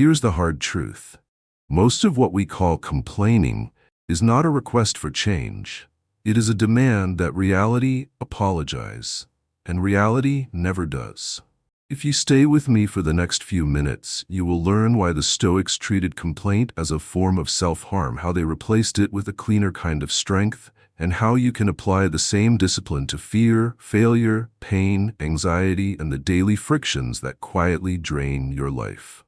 Here's the hard truth. Most of what we call complaining is not a request for change. It is a demand that reality apologize, and reality never does. If you stay with me for the next few minutes, you will learn why the Stoics treated complaint as a form of self-harm, how they replaced it with a cleaner kind of strength, and how you can apply the same discipline to fear, failure, pain, anxiety, and the daily frictions that quietly drain your life.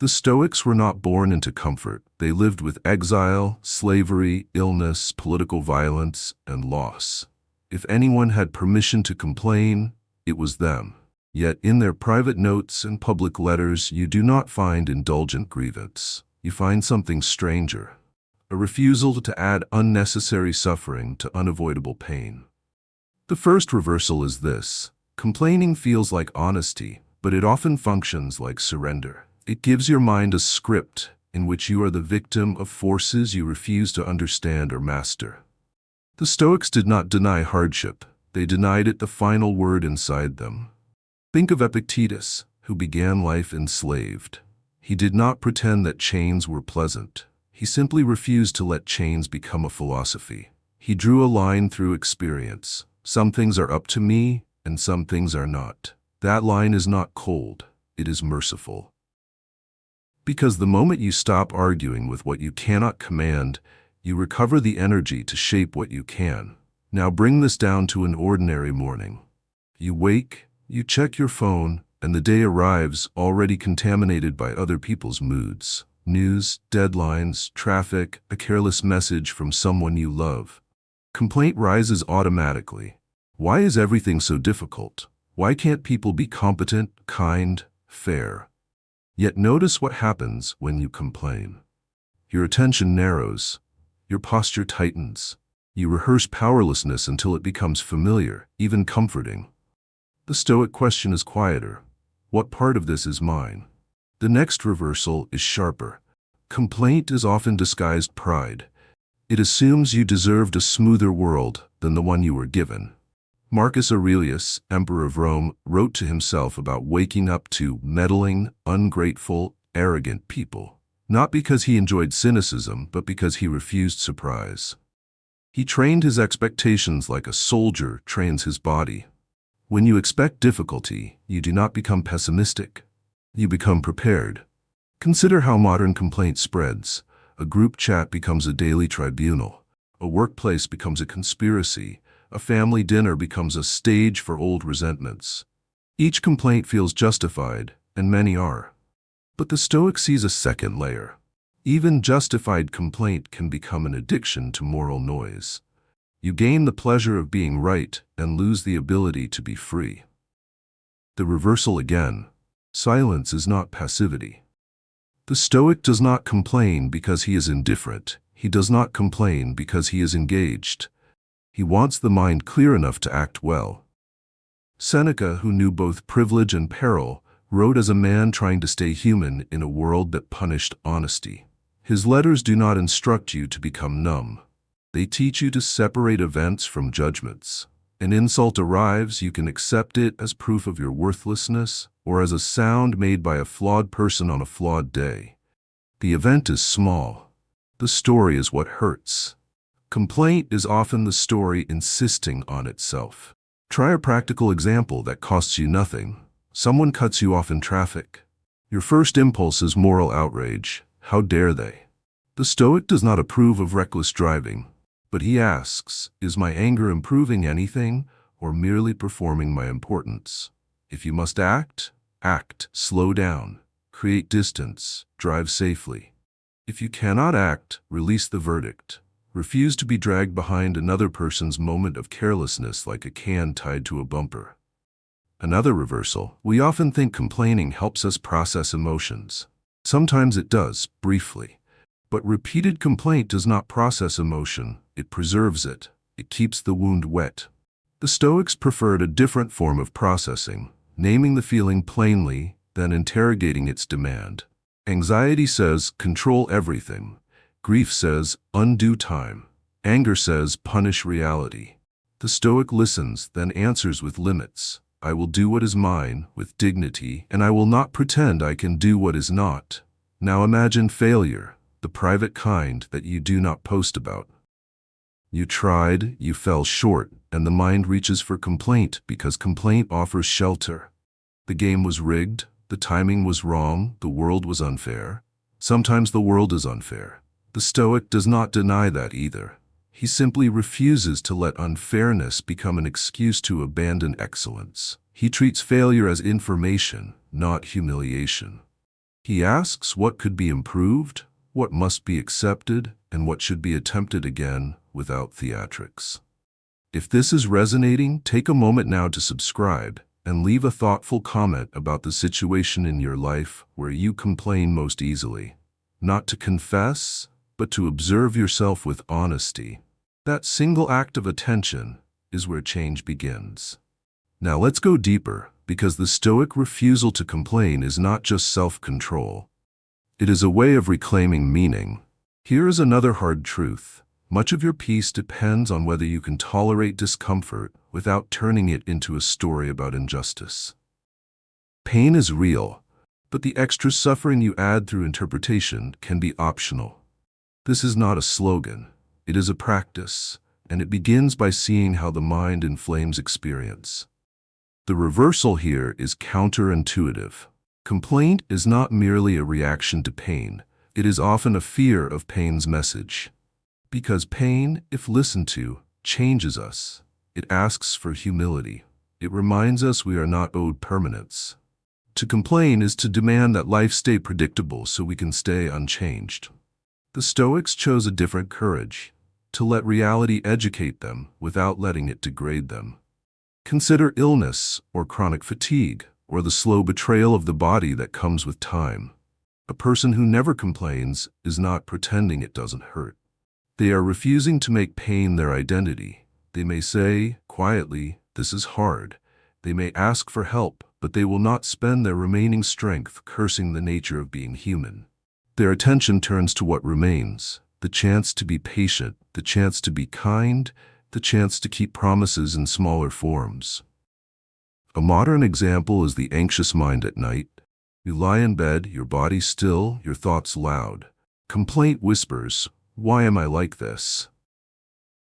The Stoics were not born into comfort. They lived with exile, slavery, illness, political violence, and loss. If anyone had permission to complain, it was them. Yet in their private notes and public letters, you do not find indulgent grievance. You find something stranger, a refusal to add unnecessary suffering to unavoidable pain. The first reversal is this: complaining feels like honesty, but it often functions like surrender. It gives your mind a script in which you are the victim of forces you refuse to understand or master. The Stoics did not deny hardship. They denied it the final word inside them. Think of Epictetus, who began life enslaved. He did not pretend that chains were pleasant. He simply refused to let chains become a philosophy. He drew a line through experience. Some things are up to me, and some things are not. That line is not cold, it is merciful. Because the moment you stop arguing with what you cannot command, you recover the energy to shape what you can. Now bring this down to an ordinary morning. You wake, you check your phone, and the day arrives already contaminated by other people's moods. News, deadlines, traffic, a careless message from someone you love. Complaint rises automatically. Why is everything so difficult? Why can't people be competent, kind, fair? Yet notice what happens when you complain. Your attention narrows. Your posture tightens. You rehearse powerlessness until it becomes familiar, even comforting. The Stoic question is quieter. What part of this is mine? The next reversal is sharper. Complaint is often disguised pride. It assumes you deserved a smoother world than the one you were given. Marcus Aurelius, Emperor of Rome, wrote to himself about waking up to meddling, ungrateful, arrogant people. Not because he enjoyed cynicism, but because he refused surprise. He trained his expectations like a soldier trains his body. When you expect difficulty, you do not become pessimistic. You become prepared. Consider how modern complaint spreads. A group chat becomes a daily tribunal. A workplace becomes a conspiracy. A family dinner becomes a stage for old resentments. Each complaint feels justified, and many are. But the Stoic sees a second layer. Even justified complaint can become an addiction to moral noise. You gain the pleasure of being right and lose the ability to be free. The reversal again. Silence is not passivity. The Stoic does not complain because he is indifferent. He does not complain because he is engaged. He wants the mind clear enough to act well. Seneca, who knew both privilege and peril, wrote as a man trying to stay human in a world that punished honesty. His letters do not instruct you to become numb. They teach you to separate events from judgments. An insult arrives, you can accept it as proof of your worthlessness or as a sound made by a flawed person on a flawed day. The event is small. The story is what hurts. Complaint is often the story insisting on itself. Try a practical example that costs you nothing. Someone cuts you off in traffic. Your first impulse is moral outrage. How dare they? The Stoic does not approve of reckless driving, but he asks, is my anger improving anything or merely performing my importance? If you must act, act. Slow down. Create distance. Drive safely. If you cannot act, release the verdict. Refuse to be dragged behind another person's moment of carelessness like a can tied to a bumper. Another reversal. We often think complaining helps us process emotions. Sometimes it does, briefly. But repeated complaint does not process emotion, it preserves it. It keeps the wound wet. The Stoics preferred a different form of processing, naming the feeling plainly, then interrogating its demand. Anxiety says, control everything. Grief says, undo time. Anger says, punish reality. The Stoic listens, then answers with limits. I will do what is mine with dignity, and I will not pretend I can do what is not. Now imagine failure, the private kind that you do not post about. You tried, you fell short, and the mind reaches for complaint because complaint offers shelter. The game was rigged, the timing was wrong, the world was unfair. Sometimes the world is unfair. The Stoic does not deny that either. He simply refuses to let unfairness become an excuse to abandon excellence. He treats failure as information, not humiliation. He asks what could be improved, what must be accepted, and what should be attempted again without theatrics. If this is resonating, take a moment now to subscribe and leave a thoughtful comment about the situation in your life where you complain most easily. Not to confess, but to observe yourself with honesty. That single act of attention is where change begins. Now let's go deeper, because the Stoic refusal to complain is not just self-control. It is a way of reclaiming meaning. Here is another hard truth. Much of your peace depends on whether you can tolerate discomfort without turning it into a story about injustice. Pain is real, but the extra suffering you add through interpretation can be optional. This is not a slogan. It is a practice, and it begins by seeing how the mind inflames experience. The reversal here is counterintuitive. Complaint is not merely a reaction to pain. It is often a fear of pain's message. Because pain, if listened to, changes us. It asks for humility. It reminds us we are not owed permanence. To complain is to demand that life stay predictable so we can stay unchanged. The Stoics chose a different courage, to let reality educate them without letting it degrade them. Consider illness or chronic fatigue or the slow betrayal of the body that comes with time. A person who never complains is not pretending it doesn't hurt. They are refusing to make pain their identity. They may say, quietly, "This is hard." They may ask for help, but they will not spend their remaining strength cursing the nature of being human. Their attention turns to what remains, the chance to be patient, the chance to be kind, the chance to keep promises in smaller forms. A modern example is the anxious mind at night. You lie in bed, your body still, your thoughts loud. Complaint whispers, "Why am I like this?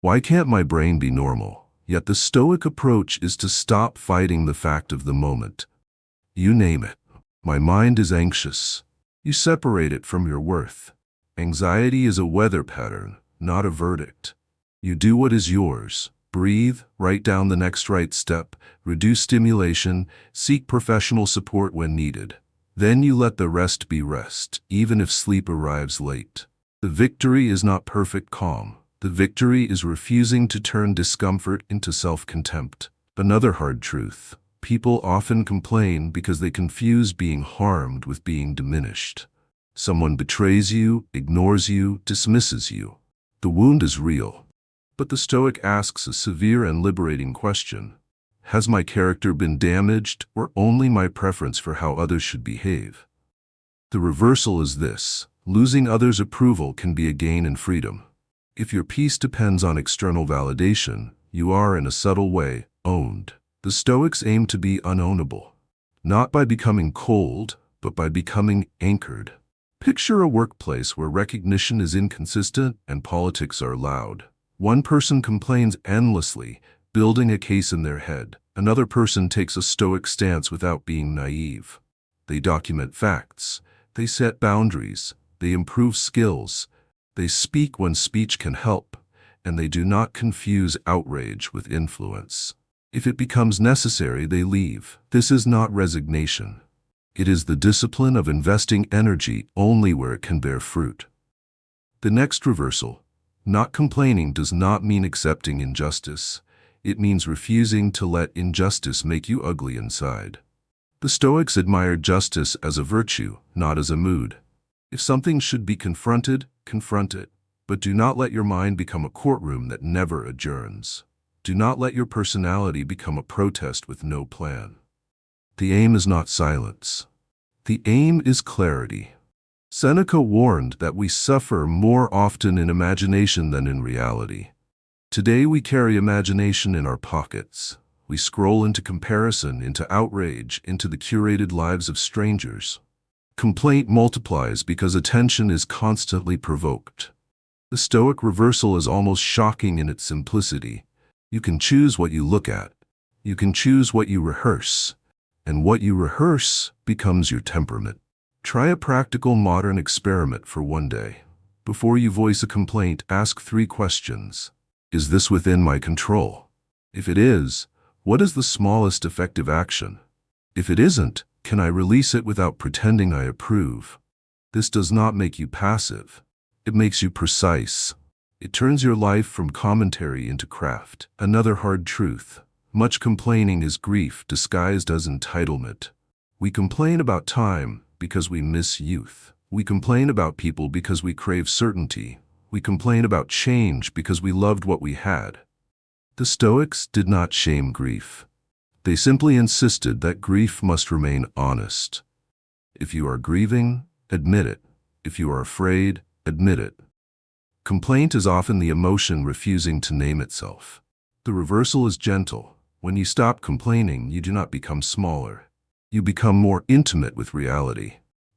Why can't my brain be normal?" Yet the Stoic approach is to stop fighting the fact of the moment. You name it. My mind is anxious. You separate it from your worth. Anxiety is a weather pattern, not a verdict. You do what is yours. Breathe, write down the next right step, reduce stimulation, seek professional support when needed. Then you let the rest be rest, even if sleep arrives late. The victory is not perfect calm. The victory is refusing to turn discomfort into self-contempt. Another hard truth. People often complain because they confuse being harmed with being diminished. Someone betrays you, ignores you, dismisses you. The wound is real. But the Stoic asks a severe and liberating question. Has my character been damaged, or only my preference for how others should behave? The reversal is this. Losing others' approval can be a gain in freedom. If your peace depends on external validation, you are, in a subtle way, owned. The Stoics aim to be unownable, not by becoming cold, but by becoming anchored. Picture a workplace where recognition is inconsistent and politics are loud. One person complains endlessly, building a case in their head. Another person takes a Stoic stance without being naive. They document facts. They set boundaries. They improve skills. They speak when speech can help, and they do not confuse outrage with influence. If it becomes necessary, they leave. This is not resignation. It is the discipline of investing energy only where it can bear fruit. The next reversal. Not complaining does not mean accepting injustice. It means refusing to let injustice make you ugly inside. The Stoics admired justice as a virtue, not as a mood. If something should be confronted, confront it. But do not let your mind become a courtroom that never adjourns. Do not let your personality become a protest with no plan. The aim is not silence. The aim is clarity. Seneca warned that we suffer more often in imagination than in reality. Today we carry imagination in our pockets. We scroll into comparison, into outrage, into the curated lives of strangers. Complaint multiplies because attention is constantly provoked. The Stoic reversal is almost shocking in its simplicity. You can choose what you look at. You can choose what you rehearse. And what you rehearse becomes your temperament. Try a practical modern experiment for one day. Before you voice a complaint, ask 3 questions. Is this within my control? If it is, what is the smallest effective action? If it isn't, can I release it without pretending I approve? This does not make you passive. It makes you precise. It turns your life from commentary into craft. Another hard truth. Much complaining is grief disguised as entitlement. We complain about time because we miss youth. We complain about people because we crave certainty. We complain about change because we loved what we had. The Stoics did not shame grief. They simply insisted that grief must remain honest. If you are grieving, admit it. If you are afraid, admit it. Complaint is often the emotion refusing to name itself. The reversal is gentle. When you stop complaining, you do not become smaller. You become more intimate with reality.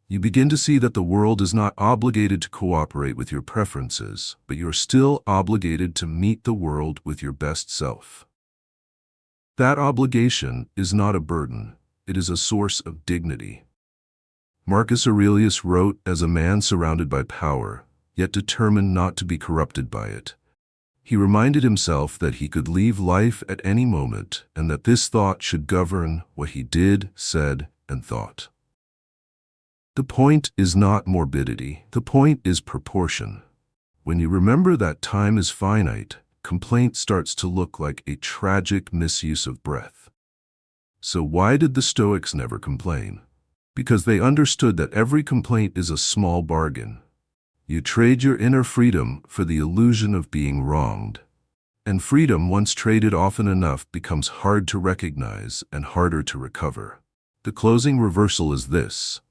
You begin to see that the world is not obligated to cooperate with your preferences, but you're still obligated to meet the world with your best self. That obligation is not a burden. It is a source of dignity. Marcus Aurelius wrote, "As a man surrounded by power, yet determined not to be corrupted by it." He reminded himself that he could leave life at any moment and that this thought should govern what he did, said, and thought. The point is not morbidity. The point is proportion. When you remember that time is finite, complaint starts to look like a tragic misuse of breath. So why did the Stoics never complain? Because they understood that every complaint is a small bargain. You trade your inner freedom for the illusion of being wronged. And freedom, once traded often enough, becomes hard to recognize and harder to recover. The closing reversal is this.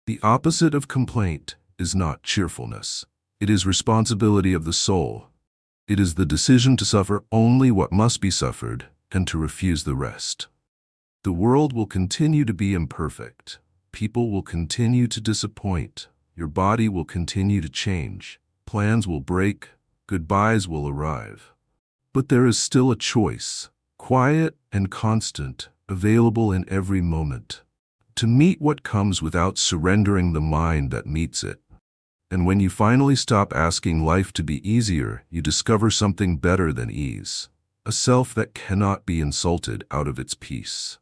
The opposite of complaint is not cheerfulness. It is responsibility of the soul. It is the decision to suffer only what must be suffered and to refuse the rest. The world will continue to be imperfect. People will continue to disappoint. Your body will continue to change. Plans will break. Goodbyes will arrive. But there is still a choice, quiet and constant, available in every moment. To meet what comes without surrendering the mind that meets it. And when you finally stop asking life to be easier, you discover something better than ease, a self that cannot be insulted out of its peace.